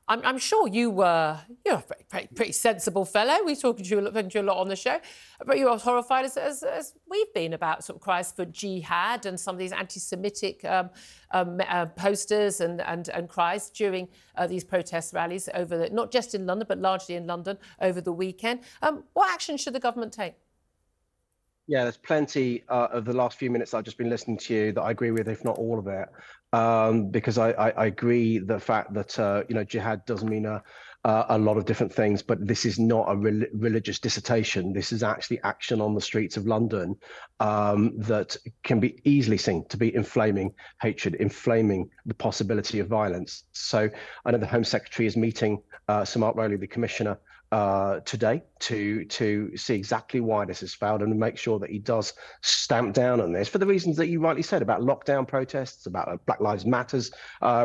I'm sure you're a pretty sensible fellow. We're talking to you a lot on the show, but you're as horrified as we've been about sort of cries for jihad and some of these anti-Semitic posters and cries during these protest rallies not just in London but largely in London over the weekend. What action should the government take? Yeah, there's plenty of the last few minutes I've just been listening to you that I agree with, if not all of it, because I agree the fact that jihad does mean a lot of different things, but this is not a religious dissertation. This is actually action on the streets of London that can be easily seen to be inflaming hatred, inflaming the possibility of violence. So I know the Home Secretary is meeting Sir Mark Rowley, the Commissioner, today to see exactly why this has failed and make sure that he does stamp down on this for the reasons that you rightly said about lockdown protests, about Black Lives Matters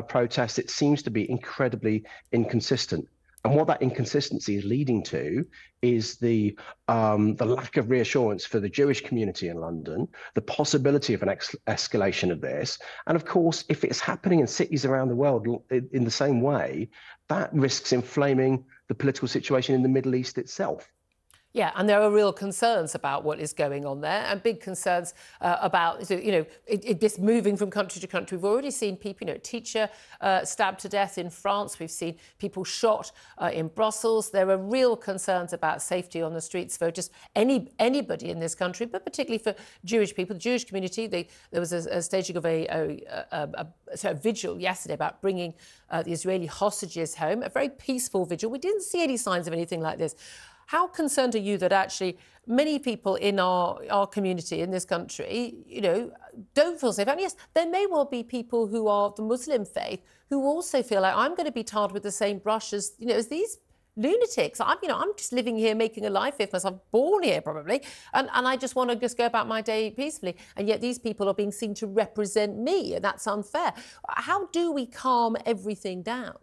protests. It seems to be incredibly inconsistent. And what that inconsistency is leading to is the lack of reassurance for the Jewish community in London, the possibility of an escalation of this. And of course, if it's happening in cities around the world in the same way, that risks inflaming the political situation in the Middle East itself. Yeah, and there are real concerns about what is going on there, and big concerns about this moving from country to country. We've already seen people, a teacher stabbed to death in France. We've seen people shot in Brussels. There are real concerns about safety on the streets for just anybody in this country, but particularly for Jewish people, the Jewish community. There was a staging of a vigil yesterday about bringing the Israeli hostages home, a very peaceful vigil. We didn't see any signs of anything like this. How concerned are you that actually many people in our community in this country, don't feel safe? And yes, there may well be people who are of the Muslim faith who also feel like I'm going to be tarred with the same brush as these lunatics. I'm just living here, making a life here for myself, born here probably, and I just want to just go about my day peacefully. And yet these people are being seen to represent me, and that's unfair. How do we calm everything down?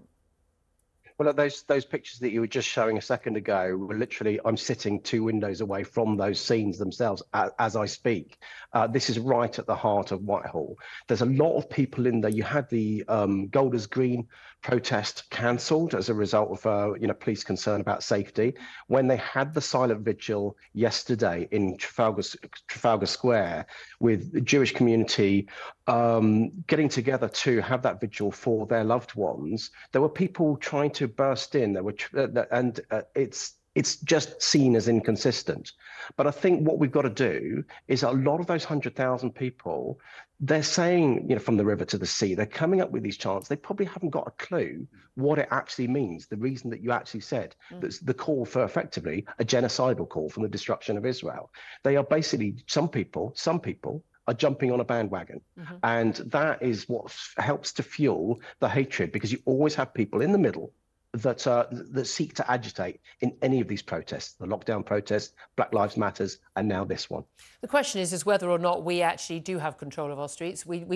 Well, those pictures that you were just showing a second ago were literally, I'm sitting 2 windows away from those scenes themselves as I speak. This is right at the heart of Whitehall. There's a lot of people in there. You had the Golders Green protest cancelled as a result of police concern about safety. When they had the silent vigil yesterday in Trafalgar Square with the Jewish community getting together to have that vigil for their loved ones, there were people trying to burst in. It's just seen as inconsistent. But I think what we've got to do is a lot of those 100,000 people, they're saying, from the river to the sea, they're coming up with these chants. They probably haven't got a clue what it actually means. The reason that you actually said, that's the call for effectively a genocidal call from the destruction of Israel. They are basically, some people are jumping on a bandwagon. And that is what helps to fuel the hatred, because you always have people in the middle that seek to agitate in any of these protests, the lockdown protests, Black Lives Matters, and now this one. The question is whether or not we actually do have control of our streets. We've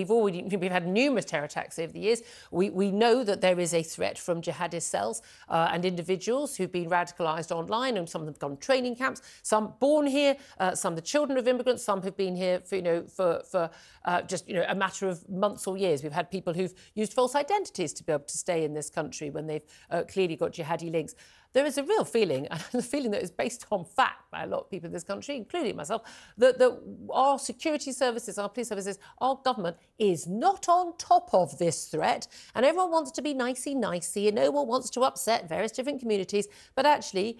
had numerous terror attacks over the years. We know that there is a threat from jihadist cells and individuals who've been radicalised online, and some of them have gone to training camps, some born here, some the children of immigrants, some have been here for just a matter of months or years. We've had people who've used false identities to be able to stay in this country when they've clearly got jihadi links. There is a real feeling, and a feeling that is based on fact by a lot of people in this country, including myself, that our security services, our police services, our government is not on top of this threat. And everyone wants to be nicey-nicey, and no one wants to upset various different communities. But actually,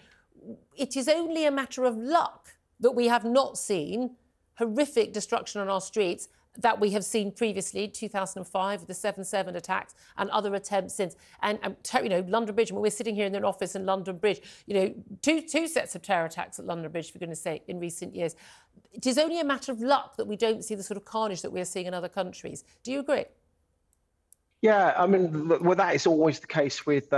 it is only a matter of luck that we have not seen horrific destruction on our streets that we have seen previously, 2005, the 7/7 attacks and other attempts since. And London Bridge, when we're sitting here in an office in London Bridge, two sets of terror attacks at London Bridge, for goodness sake, in recent years. It is only a matter of luck that we don't see the sort of carnage that we're seeing in other countries. Do you agree? Yeah, I mean, well, that is always the case with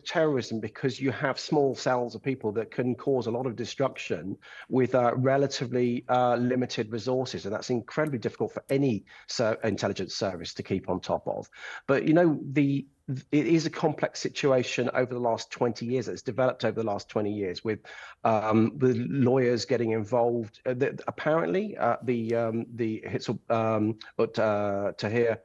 terrorism, because you have small cells of people that can cause a lot of destruction with relatively limited resources, and that's incredibly difficult for any intelligence service to keep on top of. But it is a complex situation over the last 20 years. It's developed over the last 20 years with lawyers getting involved. Apparently, the Tahir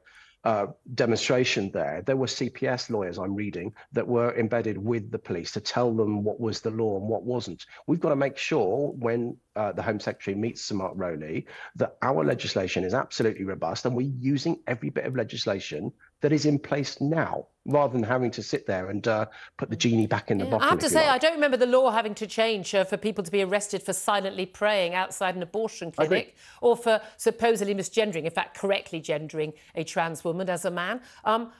demonstration there were CPS lawyers, I'm reading, that were embedded with the police to tell them what was the law and what wasn't. We've got to make sure when the Home Secretary meets Sir Mark Rowley that our legislation is absolutely robust and we're using every bit of legislation that is in place now, rather than having to sit there and put the genie back in the bottle. I have to say, I don't remember the law having to change for people to be arrested for silently praying outside an abortion clinic or for supposedly misgendering, in fact, correctly gendering a trans woman as a man. And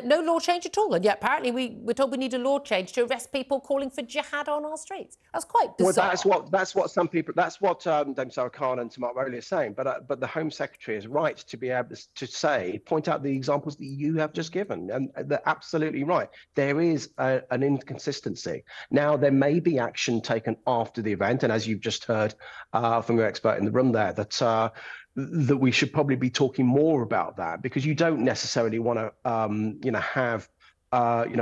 no law change at all. And yet, apparently, we're told we need a law change to arrest people calling for jihad on our streets. That's quite bizarre. Well, that's what some people, that's what Dame Sarah Khan and Sir Mark Rowley are saying. But the Home Secretary is right to be able to point out the examples that you have just given. And they're absolutely right. There is an inconsistency. Now, there may be action taken after the event. And as you've just heard from your expert in the room there, that we should probably be talking more about that, because you don't necessarily want to, have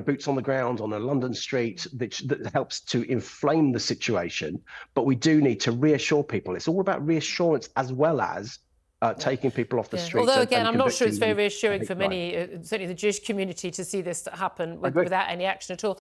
boots on the ground on a London street that helps to inflame the situation. But we do need to reassure people. It's all about reassurance as well as taking people off the streets. Although, again, I'm not sure it's very reassuring for many, certainly the Jewish community, to see this happen without any action at all.